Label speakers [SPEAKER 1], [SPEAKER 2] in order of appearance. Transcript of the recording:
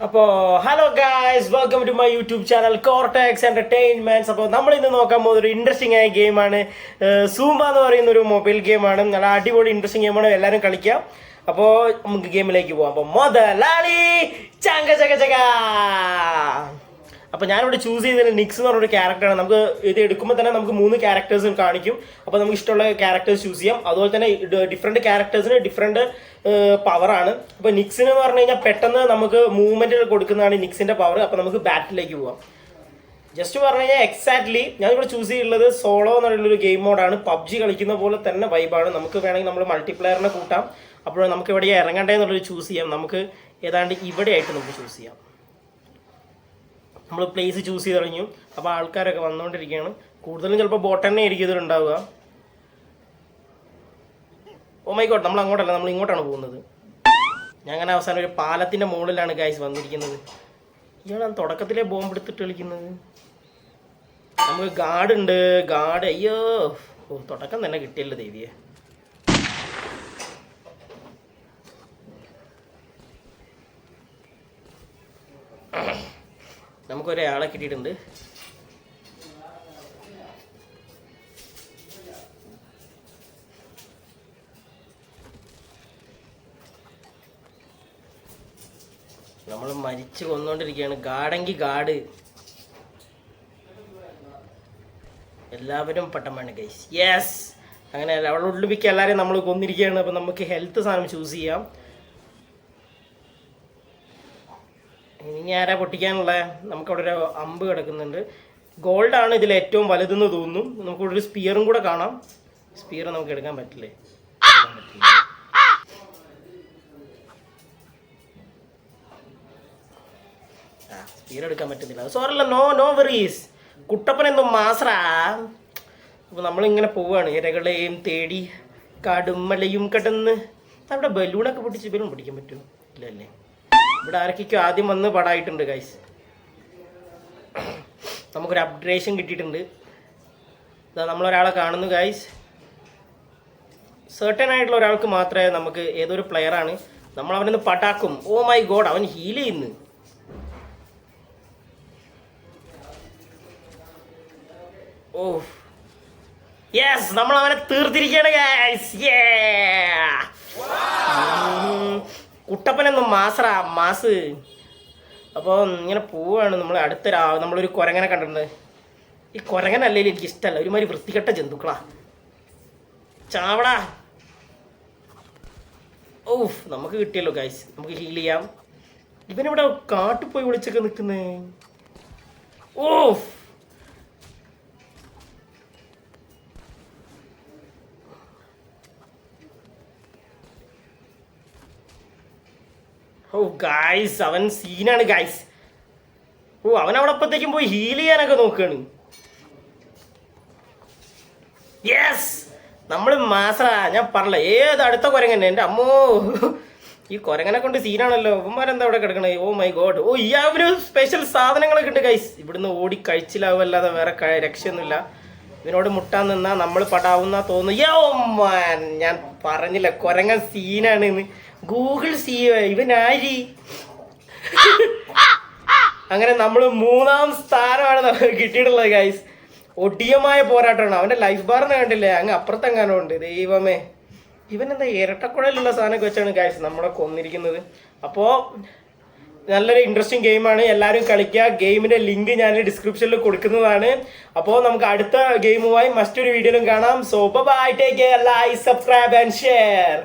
[SPEAKER 1] അപ്പോൾ hello guys, welcome to my YouTube channel Cortex Entertainments. അപ്പോൾ നമ്മൾ ഇന്ന് നോക്കാൻ പോകുന്ന ഒരു ഇൻട്രസ്റ്റിംഗ് ആയ ഗെയിമാണ് സൂംബ എന്ന് പറയുന്ന ഒരു മൊബൈൽ ഗെയിമാണ്. നല്ല അടിപൊളി ഇൻട്രസ്റ്റിംഗ് ഗെയിമാണ്, എല്ലാവരും കളിക്കാം. അപ്പോൾ നമുക്ക് ഗെയിമിലേക്ക് പോവാം. അപ്പോൾ മുതലാളി ചങ്ക ചക ചക. അപ്പോൾ ഞാനിവിടെ ചൂസ് ചെയ്തത് നിക്സ് എന്ന് പറഞ്ഞൊരു ക്യാരക്ടറാണ്. നമുക്ക് ഇത് എടുക്കുമ്പോൾ തന്നെ നമുക്ക് 3 ക്യാരക്ടേഴ്സും കാണിക്കും. അപ്പോൾ നമുക്ക് ഇഷ്ടമുള്ള ക്യാരക്ടേഴ്സ് ചൂസ് ചെയ്യാം. അതുപോലെ തന്നെ ഡിഫറെൻറ്റ് ക്യാരക്ടേഴ്സിന് ഡിഫറെൻറ്റ് പവറാണ്. അപ്പോൾ നിക്സിന് എന്ന് പറഞ്ഞു കഴിഞ്ഞാൽ പെട്ടെന്ന് നമുക്ക് മൂവ്മെൻറ്റ് കൊടുക്കുന്നതാണ് നിക്സിൻ്റെ പവർ. അപ്പോൾ നമുക്ക് ബാറ്റിലേക്ക് പോവാം. ജസ്റ്റ് പറഞ്ഞു കഴിഞ്ഞാൽ എക്സാക്ട്ലി ഞാനിവിടെ ചൂസ് ചെയ്തിട്ടുള്ളത് സോളോ എന്നുള്ളൊരു ഗെയിം മോഡാണ്. പബ്ജി കളിക്കുന്ന പോലെ തന്നെ വൈബാണ്. നമുക്ക് വേണമെങ്കിൽ നമ്മൾ മൾട്ടിപ്ലെയറിനെ കൂട്ടാം. അപ്പോൾ നമുക്ക് എവിടെ ഇറങ്ങണ്ടേ എന്നുള്ളത് ചൂസ് ചെയ്യാം. നമുക്ക് ഏതാണ്ട് ഇവിടെ ആയിട്ട് നമുക്ക് ചൂസ് ചെയ്യാം. നമ്മൾ പ്ലേസ് ചൂസ് ചെയ്ത് കഴിഞ്ഞു. അപ്പോൾ ആൾക്കാരൊക്കെ വന്നുകൊണ്ടിരിക്കുകയാണ്. കൂടുതലും ചിലപ്പോൾ ബോട്ട് തന്നെ ആയിരിക്കും ഇതിലുണ്ടാവുക. ഓ മൈ ഗോഡ്, നമ്മൾ അങ്ങോട്ടല്ല, നമ്മൾ ഇങ്ങോട്ടാണ് പോകുന്നത്. ഞാൻ അങ്ങനെ അവസാനം ഒരു പാലത്തിൻ്റെ മുകളിലാണ് ഗൈസ് വന്നിരിക്കുന്നത്. ഇയാളാണ് തുടക്കത്തിലെ ബോംബ് എടുത്തിട്ട് കളിക്കുന്നത്. നമുക്ക് ഗാർഡ് ഉണ്ട്. ഗാർഡ് അയ്യോ, ഓ തുടക്കം തന്നെ കിട്ടിയല്ലോ ദേവിയെ. നമുക്കൊരാളെ കിട്ടിയിട്ടുണ്ട്. നമ്മൾ മരിച്ചു കൊന്നുകൊണ്ടിരിക്കുകയാണ്. ഗാർഡെങ്കിൽ ഗാർഡ്, എല്ലാവരും പട്ടമാണ് ഗൈസ്. യെസ്, അങ്ങനെ അവളുടെ ഉള്ളിപ്പിക്ക് എല്ലാവരെയും നമ്മൾ കൊന്നിരിക്കുകയാണ്. അപ്പം നമുക്ക് ഹെൽത്ത് സാധനം ചൂസ് ചെയ്യാം. ഇനി ആരാ പൊട്ടിക്കാനുള്ള? നമുക്കവിടെ ഒരു അമ്പ് കിടക്കുന്നുണ്ട്. ഗോൾഡാണ് ഇതിൽ ഏറ്റവും വലുതെന്ന് തോന്നുന്നു. നമുക്കിവിടെ ഒരു സ്പിയറും കൂടെ കാണാം. സ്പിയർ നമുക്ക് എടുക്കാൻ പറ്റില്ലേ? സ്പിയർ എടുക്കാൻ പറ്റുന്നില്ല. സോറല്ല, നോ വെറീസ്. കുട്ടപ്പനെന്തും മാസറാ. അപ്പോൾ നമ്മളിങ്ങനെ പോവുകയാണ് ഇരകളെയും തേടി കാടും മലയും കടന്ന്. അവിടെ ബലൂണൊക്കെ പൊട്ടിച്ച് ബലൂൺ പൊട്ടിക്കാൻ പറ്റുമോ? ഇല്ലല്ലേ. ഇവിടെ ആരൊക്കെയോ ആദ്യം വന്ന് പടായിട്ടുണ്ട് ഗൈസ്. നമുക്കൊരു അപ്ഗ്രേഷൻ കിട്ടിയിട്ടുണ്ട്. ഇതാ നമ്മളൊരാളെ കാണുന്നു ഗൈസ്. സെർട്ടൺ ആയിട്ടുള്ള ഒരാൾക്ക് മാത്രമേ നമുക്ക്, ഏതൊരു പ്ലെയറാണ്, നമ്മൾ അവനൊന്ന് പടാക്കും. ഓ മൈ ഗോഡ്, അവൻ ഹീൽ ചെയ്യുന്നു. ഓ യെസ്, നമ്മൾ അവനെ തീർത്തിരിക്കുകയാണ് ഗൈസ്. കുട്ടപ്പനെന്നും മാസറാ മാസ്. അപ്പോൾ ഇങ്ങനെ പോവുകയാണ് നമ്മൾ. നമ്മളൊരു കുരങ്ങനെ കണ്ടിട്ടുണ്ട്. ഈ കുരങ്ങനല്ലേലും എനിക്ക് ഇഷ്ടമല്ല, ഒരുമാതിരി വൃത്തികെട്ട ജന്തുക്കളാ. ചാവടാ. ഓഫ്, നമുക്ക് കിട്ടിയല്ലോ ഗൈസ്. നമുക്ക് ഹീൽ ചെയ്യാം. ഇവനിവിടെ കാട്ടിൽ പോയി വിളിച്ചൊക്കെ നിൽക്കുന്നേ. ഓഫ്, ഓ ഗായ്സ്, അവൻ സീനാണ് ഗായ്സ്. ഓ, അവൻ അവിടെ അപ്പത്തേക്കും പോയി ഹീൽ ചെയ്യാനൊക്കെ നോക്കുകയാണ്. യെസ്, നമ്മൾ മാസറാ. ഞാൻ പറഞ്ഞില്ല, ഏത് അടുത്ത കുരങ്ങനെ. എൻ്റെ അമ്മോ, ഈ കുരങ്ങനെ കൊണ്ട് സീനാണല്ലോ. അവന്മാരെന്താ അവിടെ കിടക്കണേ? ഓ മൈ ഗോഡ്. ഓ, ഈ ഒരു സ്പെഷ്യൽ സാധനങ്ങളൊക്കെ ഉണ്ട് ഗൈസ്. ഇവിടുന്ന് ഓടി കഴിച്ചിലാവല്ലാതെ വേറെ രക്ഷയൊന്നുമില്ല. ഇവനോട് മുട്ടാൻ നിന്നാ നമ്മൾ പടാവുന്ന തോന്നുന്നു. യോ മാൻ, ഞാൻ പറഞ്ഞില്ല കുരങ്ങൻ സീനാണ് എന്ന്. ഗൂഗിൾ ഇവൻ ആരി. അങ്ങനെ നമ്മൾ 3ാം സ്ഥാനമാണ് നമുക്ക് കിട്ടിയിട്ടുള്ളത് ഗൈസ്. ഒടിയമായ പോരാട്ടമാണ്. അവൻ്റെ ലൈഫ് ബാർന്ന് കണ്ടില്ലേ, അങ്ങ് അപ്പുറത്തെങ്ങാനും ഉണ്ട്. ദൈവമേ, ഇവനെന്താ ഇരട്ടക്കുഴലുള്ള സാധനമൊക്കെ വെച്ചാണ് ഗൈസ് നമ്മളെ കൊന്നിരിക്കുന്നത്. അപ്പോൾ നല്ലൊരു ഇൻട്രസ്റ്റിംഗ് ഗെയിമാണ്, എല്ലാവരും കളിക്കുക. ഗെയിമിൻ്റെ ലിങ്ക് ഞാൻ ഡിസ്ക്രിപ്ഷനിൽ കൊടുക്കുന്നതാണ്. അപ്പോൾ നമുക്ക് അടുത്ത ഗെയിമുമായി മറ്റൊരു വീഡിയോയിലും കാണാം. So bye, take care, like, subscribe and share.